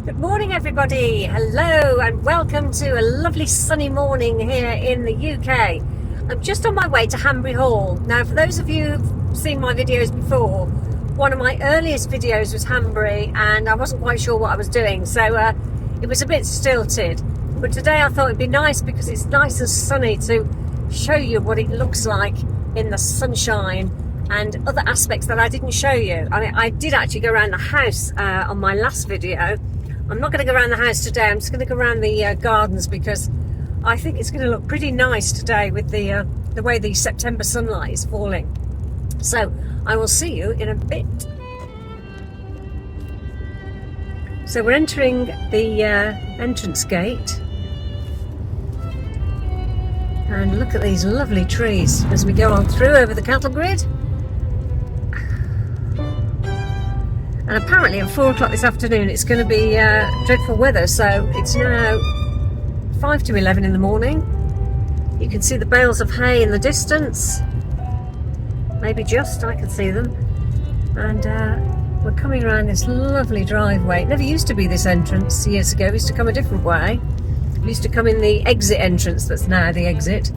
Good morning everybody, hello and welcome to a lovely sunny morning here in the UK. I'm just on my way to Hanbury Hall. Now for those of you who've seen my videos before, one of my earliest videos was Hanbury and I wasn't quite sure what I was doing, so it was a bit stilted. But today I thought it'd be nice because it's nice and sunny to show you what it looks like in the sunshine and other aspects that I didn't show you. I mean, I did actually go around the house on my last video. I'm not going to go around the house today, I'm just going to go around the gardens because I think it's going to look pretty nice today with the way the September sunlight is falling. So I will see you in a bit. So we're entering the entrance gate and look at these lovely trees as we go on through over the cattle grid. And apparently at 4 o'clock this afternoon it's going to be dreadful weather, so it's now 5 to 11 in the morning. You can see the bales of hay in the distance, maybe just, I can see them. And we're coming around this lovely driveway. It never used to be this entrance years ago, we used to come a different way. We used to come in the exit entrance that's now the exit.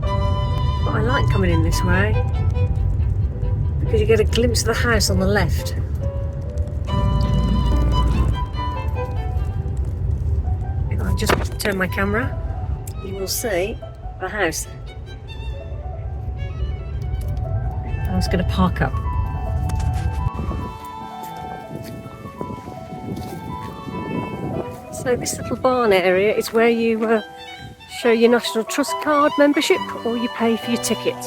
But I like coming in this way because you get a glimpse of the house on the left. Just turn my camera, you will see the house. I was going to park up. So this little barn area is where you show your National Trust card membership or you pay for your ticket.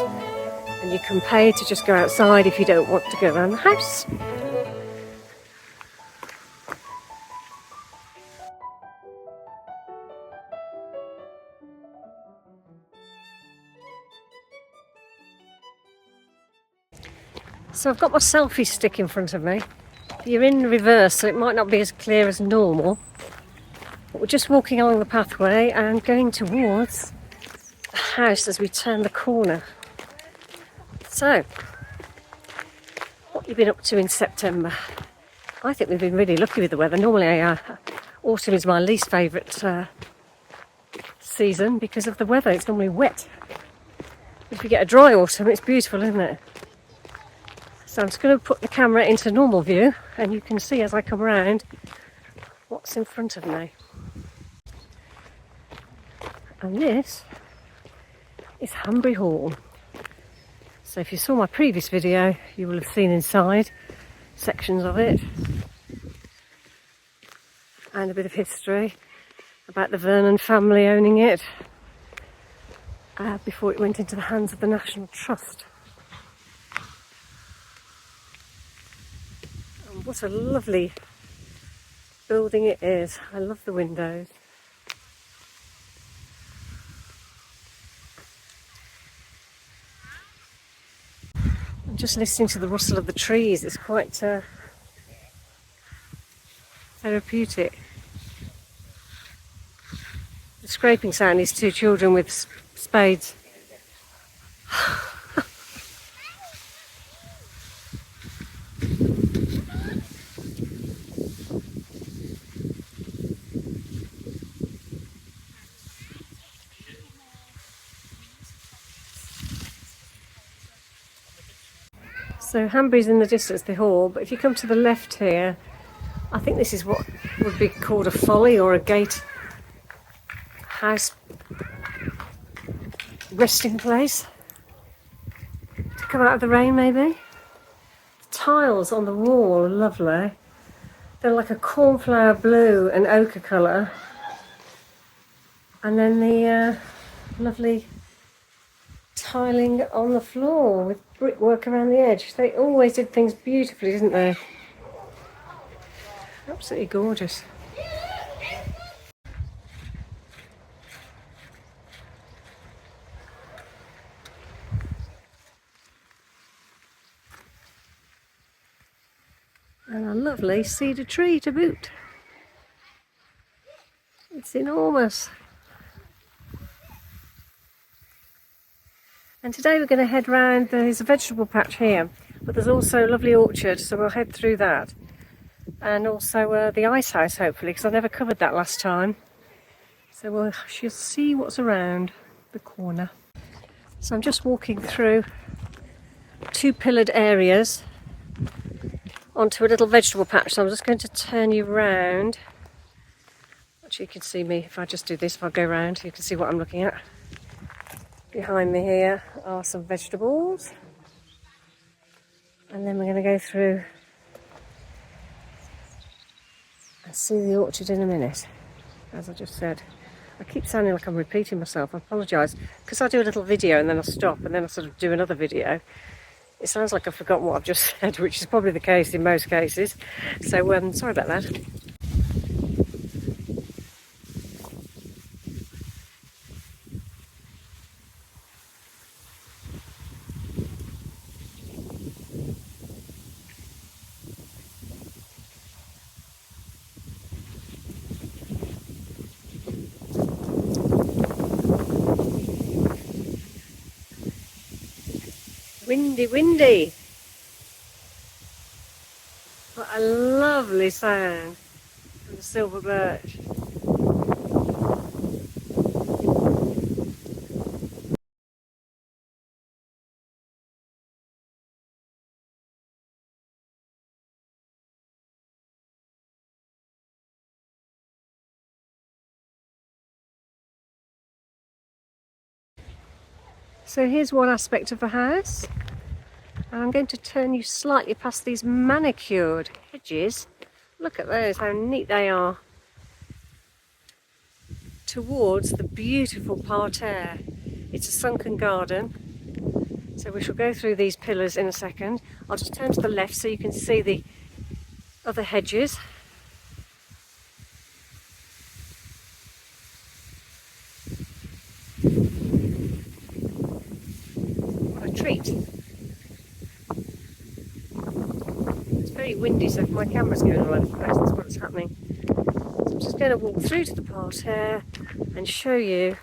And you can pay to just go outside if you don't want to go around the house. So I've got my selfie stick in front of me. You're in reverse, so it might not be as clear as normal. But we're just walking along the pathway and going towards the house as we turn the corner. So, what have you been up to in September? I think we've been really lucky with the weather. Normally autumn is my least favourite season because of the weather. It's normally wet. If we get a dry autumn, it's beautiful, isn't it? So I'm just going to put the camera into normal view and you can see as I come around what's in front of me. And this is Hanbury Hall. So if you saw my previous video, you will have seen inside sections of it and a bit of history about the Vernon family owning it before it went into the hands of the National Trust. What a lovely building it is. I love the windows. I'm just listening to the rustle of the trees. It's quite therapeutic. The scraping sound is two children with spades. So Hanbury's in the distance, the hall, but if you come to the left here, I think this is what would be called a Folly or a gate house resting place. To come out of the rain maybe. The tiles on the wall are lovely. They're like a cornflower blue and ochre colour. And then the lovely tiling on the floor with brickwork around the edge. They always did things beautifully, didn't they? Absolutely gorgeous. And a lovely cedar tree to boot. It's enormous. And today we're going to head round. There's a vegetable patch here, but there's also a lovely orchard, so we'll head through that. And also the ice house, hopefully, because I never covered that last time. So we'll should see what's around the corner. So I'm just walking through two pillared areas onto a little vegetable patch. So I'm just going to turn you round. Actually, you can see me if I just do this. If I go round, you can see what I'm looking at. Behind me here are some vegetables, and then we're going to go through and see the orchard in a minute. As I just said, I keep sounding like I'm repeating myself. I apologise, because I do a little video and then I stop and then I sort of do another video. It sounds like I've forgotten what I've just said, which is probably the case in most cases, so sorry about that. Windy, windy. What a lovely sound from the silver birch. So here's one aspect of the house. I'm going to turn you slightly past these manicured hedges. Look at those, how neat they are. Towards the beautiful parterre. It's a sunken garden. So we shall go through these pillars in a second. I'll just turn to the left so you can see the other hedges. What a treat. Very windy, so if my camera's going all over the place, that's what's happening. So I'm just going to walk through to the parterre and show you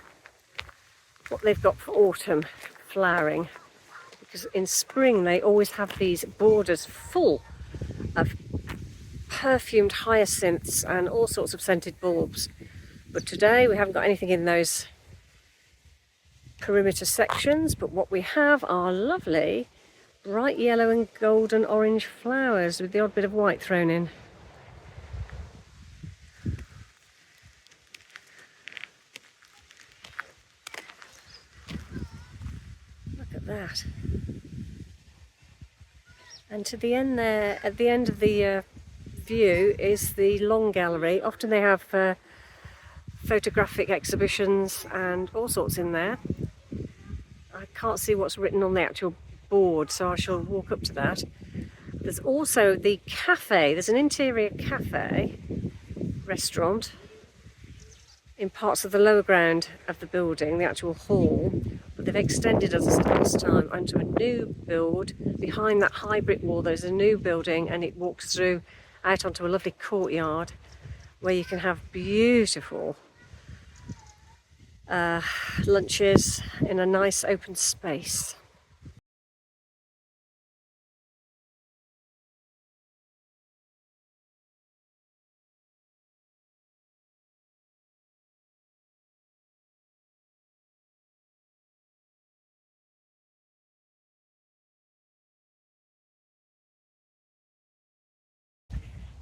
what they've got for autumn flowering, because in spring they always have these borders full of perfumed hyacinths and all sorts of scented bulbs, but today we haven't got anything in those perimeter sections, but what we have are lovely bright yellow and golden orange flowers with the odd bit of white thrown in. Look at that. And to the end there, at the end of the view, is the long gallery. Often they have photographic exhibitions and all sorts in there. I can't see what's written on the actual board, so I shall walk up to that. There's also the cafe. There's an interior cafe restaurant in parts of the lower ground of the building, the actual hall, but they've extended, as I said last time, onto a new build. Behind that high brick wall there's a new building, and it walks through out onto a lovely courtyard where you can have beautiful lunches in a nice open space.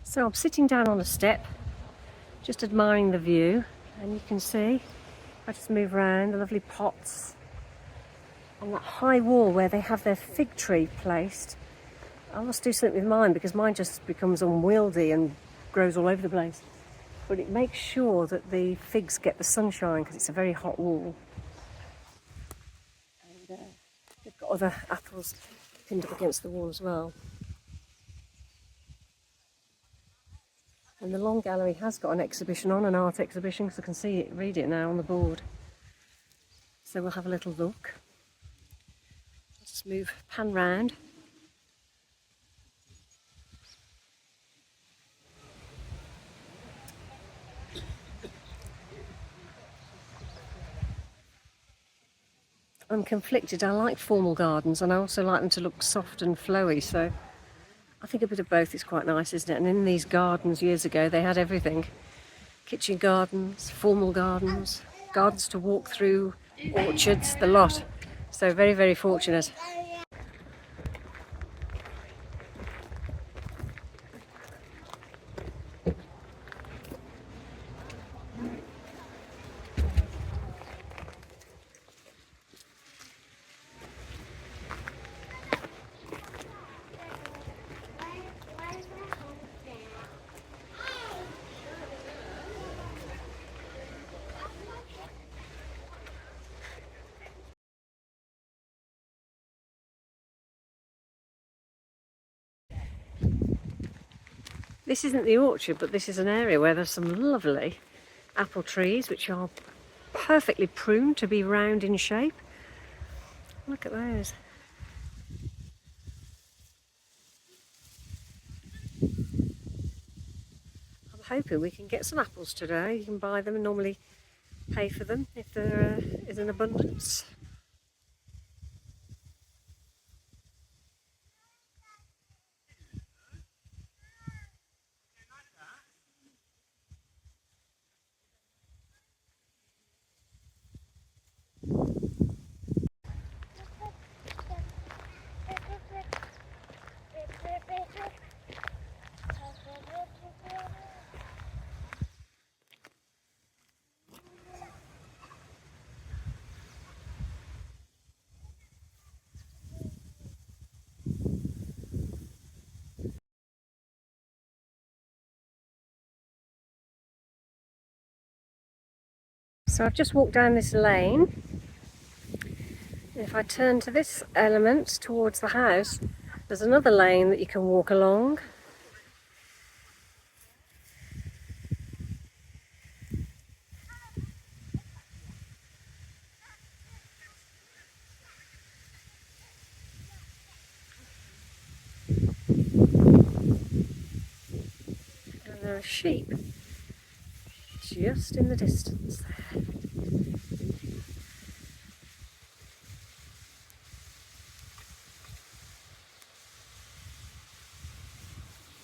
So I'm sitting down on a step, just admiring the view, and you can see, if I just move around, the lovely pots on that high wall where they have their fig tree placed. I must do something with mine because mine just becomes unwieldy and grows all over the place. But it makes sure that the figs get the sunshine because it's a very hot wall. And they've got other apples pinned up against the wall as well. And the long gallery has got an exhibition on, an art exhibition, because I can see it, read it now on the board. So we'll have a little look. Let's move, pan round. I'm conflicted. I like formal gardens and I also like them to look soft and flowy, so I think a bit of both is quite nice, isn't it? And in these gardens years ago they had everything. Kitchen gardens, formal gardens, gardens to walk through, orchards, the lot. So very, very fortunate. This isn't the orchard, but this is an area where there's some lovely apple trees which are perfectly pruned to be round in shape. Look at those. I'm hoping we can get some apples today. You can buy them and normally pay for them if there is an abundance. So I've just walked down this lane. If I turn to this element towards the house, there's another lane that you can walk along. And there are sheep just in the distance there.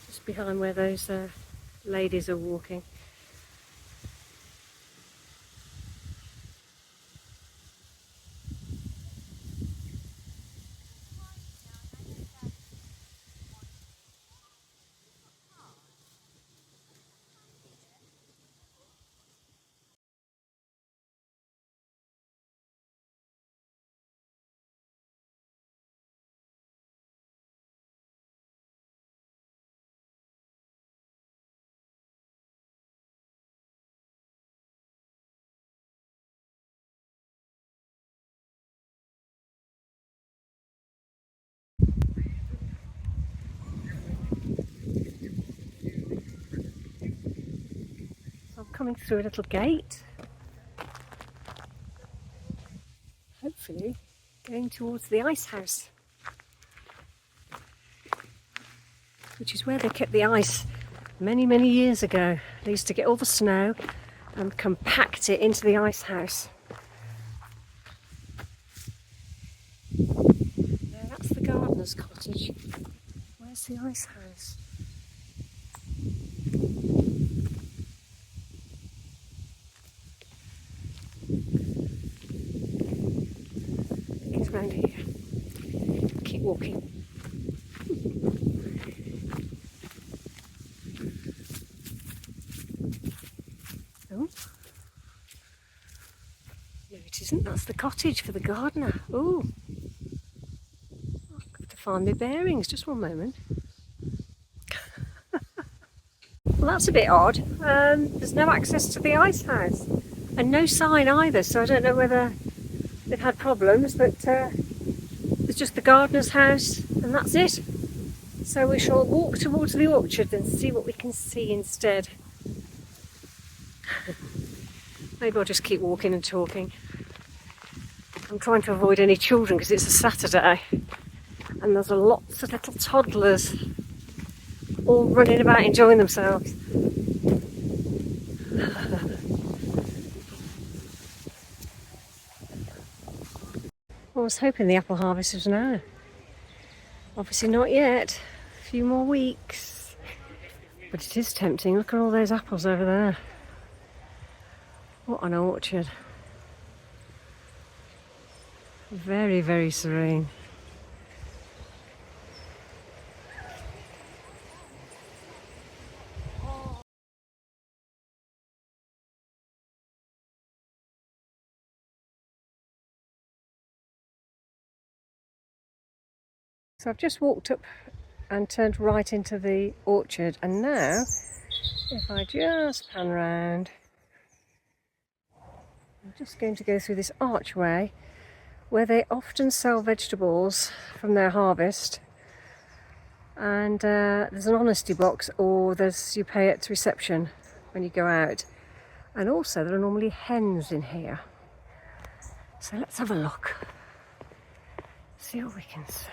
Just behind where those ladies are walking. Coming through a little gate, hopefully going towards the ice house, which is where they kept the ice many years ago. They used to get all the snow and compact it into the ice house. There, that's the gardener's cottage. Where's the ice house? Around here. Keep walking. Oh. No, it isn't. That's the cottage for the gardener. Oh. I've got to find my bearings. Just one moment. Well, that's a bit odd. There's no access to the ice house and no sign either, so I don't know whether they've had problems, but there's just the gardener's house and that's it. So we shall walk towards the orchard and see what we can see instead. Maybe I'll just keep walking and talking. I'm trying to avoid any children because it's a Saturday and there's lots of little toddlers all running about enjoying themselves. I was hoping the apple harvest was now. Obviously not yet. A few more weeks. But it is tempting. Look at all those apples over there. What an orchard. Very, very serene. So I've just walked up and turned right into the orchard, and now if I just pan round, I'm just going to go through this archway where they often sell vegetables from their harvest, and there's an honesty box, or you pay at reception when you go out, and also there are normally hens in here. So let's have a look, see what we can see.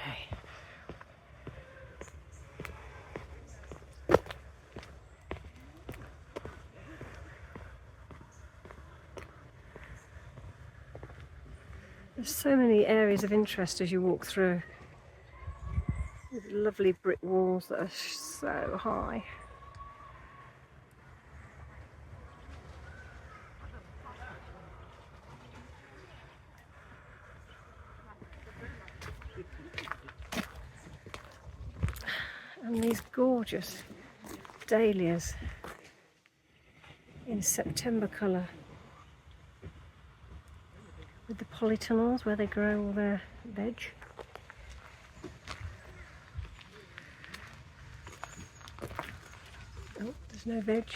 There's so many areas of interest as you walk through, with lovely brick walls that are so high. And these gorgeous dahlias in September colour, with the polytunnels where they grow all their veg. Oh, there's no veg.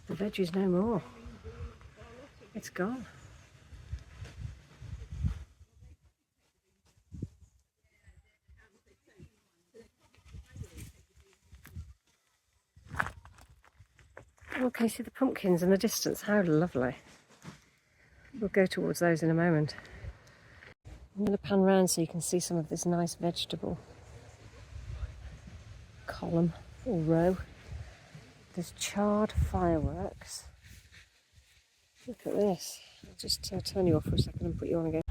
The veg is no more. It's gone. Okay, see the pumpkins in the distance, how lovely. We'll go towards those in a moment. I'm going to pan round so you can see some of this nice vegetable column or row. There's charred fireworks. Look at this. I'll just turn you off for a second and put you on again.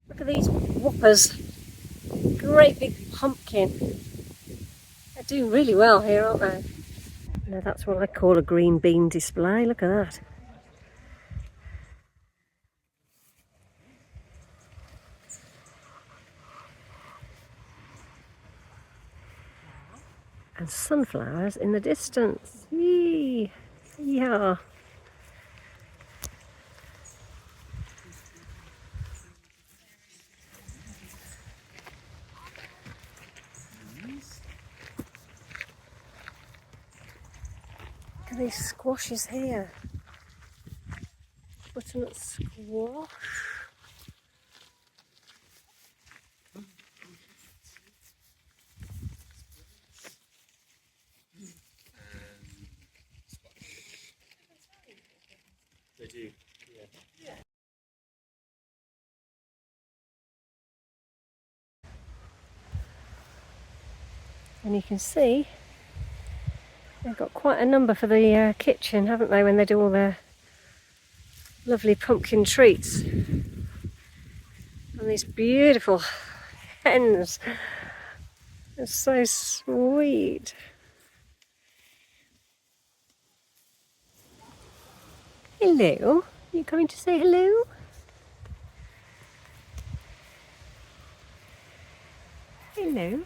Look at these whoppers. Great big pumpkin. They're doing really well here, aren't they? Now that's what I call a green bean display. Look at that. And sunflowers in the distance. Yee! Yeah. Look at these squashes here. Butut squash. They do, yeah. And you can see they've got quite a number for the kitchen, haven't they, when they do all their lovely pumpkin treats. And these beautiful hens. It's so sweet. Hello. You coming to say hello? Hello.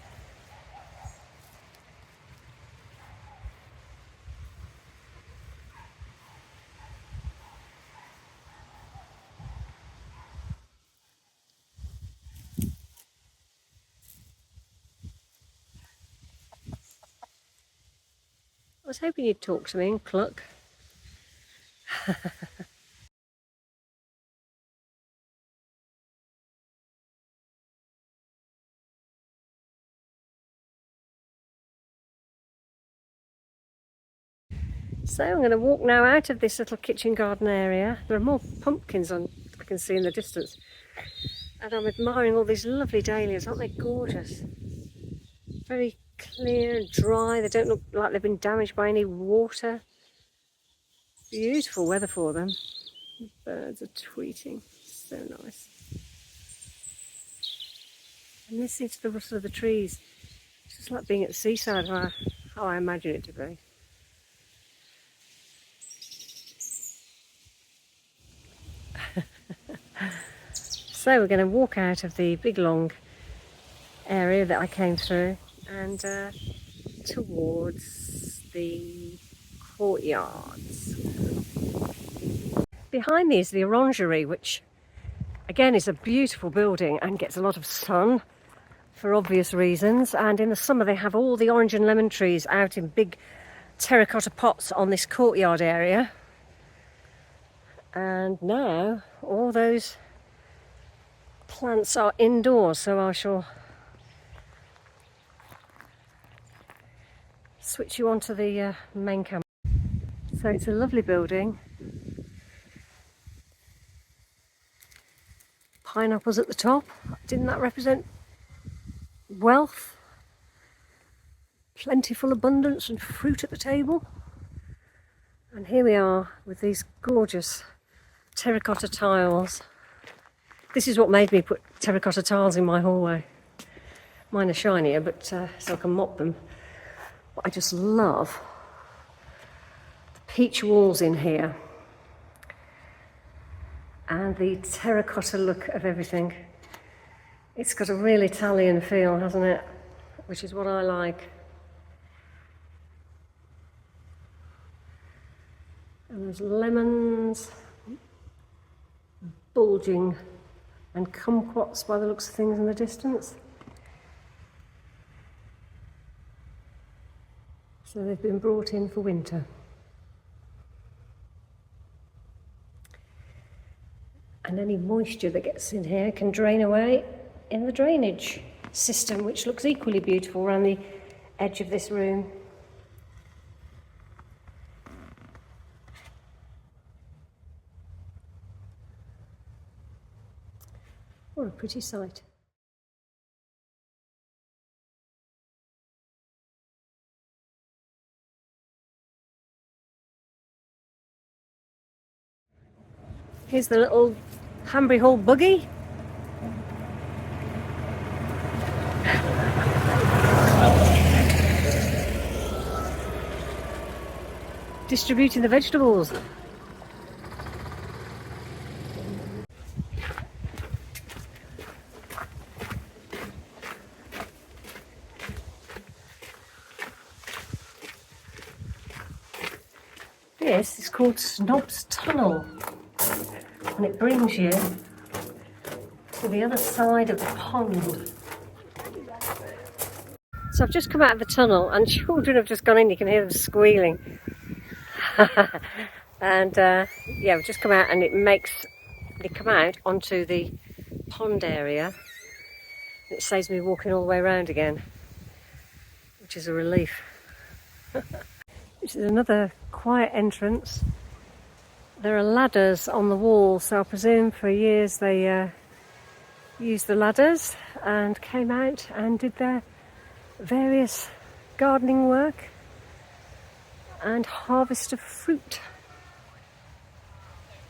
I was hoping you'd talk to me and cluck. So I'm going to walk now out of this little kitchen garden area. There are more pumpkins I can see in the distance. And I'm admiring all these lovely dahlias. Aren't they gorgeous? Very clear and dry. They don't look like they've been damaged by any water. Beautiful weather for them. Birds are tweeting. So nice. And listening to the rustle of the trees. It's just like being at the seaside, how I imagine it to be. So we're going to walk out of the big long area that I came through and towards the courtyards. Behind me is the Orangery, which again is a beautiful building and gets a lot of sun for obvious reasons. And in the summer they have all the orange and lemon trees out in big terracotta pots on this courtyard area. And now all those plants are indoors, so I shall switch you onto the main camera. So it's a lovely building. Pineapples at the top. Didn't that represent wealth? Plentiful abundance and fruit at the table. And here we are with these gorgeous terracotta tiles. This is what made me put terracotta tiles in my hallway. Mine are shinier, but so I can mop them. But I just love the peach walls in here and the terracotta look of everything. It's got a real Italian feel, hasn't it? Which is what I like. And there's lemons, bulging, and kumquats by the looks of things in the distance. So they've been brought in for winter. And any moisture that gets in here can drain away in the drainage system, which looks equally beautiful around the edge of this room. What a pretty sight. Here's the little Hanbury Hall buggy. Distributing the vegetables. This is called Snob's Tunnel, and it brings you to the other side of the pond. So I've just come out of the tunnel and children have just gone in. You can hear them squealing. And yeah, we've just come out and they come out onto the pond area. And it saves me walking all the way around again, which is a relief. This is another quiet entrance. There are ladders on the wall, so I presume for years they used the ladders and came out and did their various gardening work and harvest of fruit.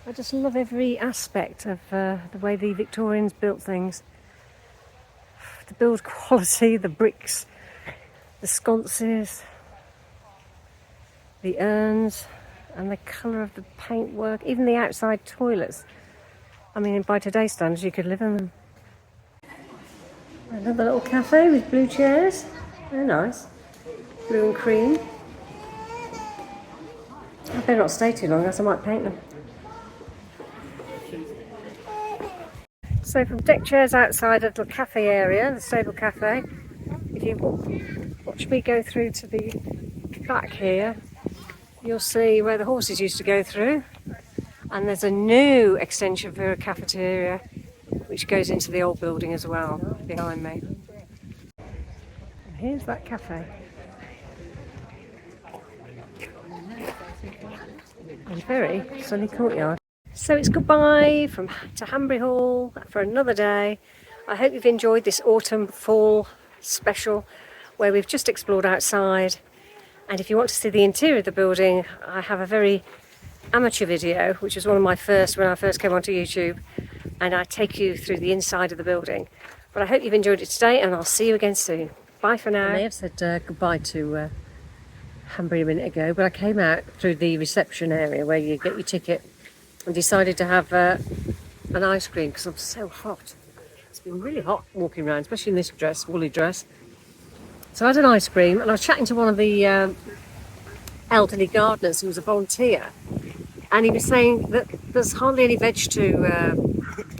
I just love every aspect of the way the Victorians built things. The build quality, the bricks the sconces, the urns, and the colour of the paintwork, even the outside toilets. I mean, by today's standards, you could live in them. Another little cafe with blue chairs. Very nice. Blue and cream. I better not stay too long, else I might paint them. So from deck chairs outside a little cafe area, the stable cafe, if you watch me go through to the back here, you'll see where the horses used to go through. And there's a new extension for a cafeteria which goes into the old building as well, behind me. And here's that cafe. A very sunny courtyard. So it's goodbye to Hanbury Hall for another day. I hope you've enjoyed this autumn fall special where we've just explored outside. And if you want to see the interior of the building, I have a very amateur video, which was one of my first when I first came onto YouTube, and I take you through the inside of the building. But I hope you've enjoyed it today, and I'll see you again soon. Bye for now. I may have said goodbye to Hanbury a minute ago, but I came out through the reception area where you get your ticket and decided to have an ice cream because I'm so hot. It's been really hot walking around, especially in this dress, woolly dress. So I had an ice cream, and I was chatting to one of the elderly gardeners who was a volunteer, and he was saying that there's hardly any veg to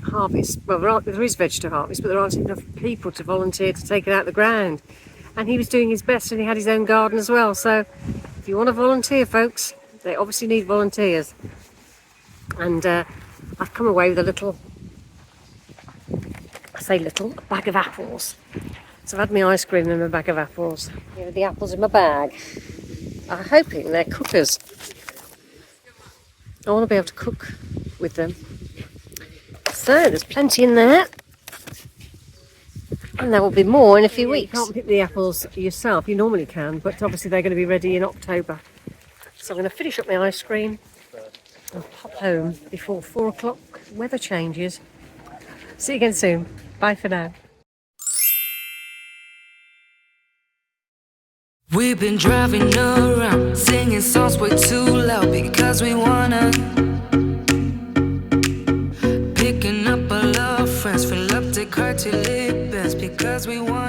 harvest. Well, there is veg to harvest, but there aren't enough people to volunteer to take it out of the ground. And he was doing his best, and he had his own garden as well. So if you want to volunteer, folks, they obviously need volunteers. And I've come away with a little, I say little, a bag of apples. So I've had my ice cream and my bag of apples. Here are the apples in my bag. I'm hoping they're cookers. I want to be able to cook with them. So there's plenty in there. And there will be more in a few weeks. You can't pick the apples yourself, you normally can, but obviously they're going to be ready in October. So I'm going to finish up my ice cream and pop home before 4 o'clock. Weather changes. See you again soon. Bye for now. We've been driving around, singing songs way too loud because we wanna. Picking up all our friends, fill up the car till it bends because we wanna.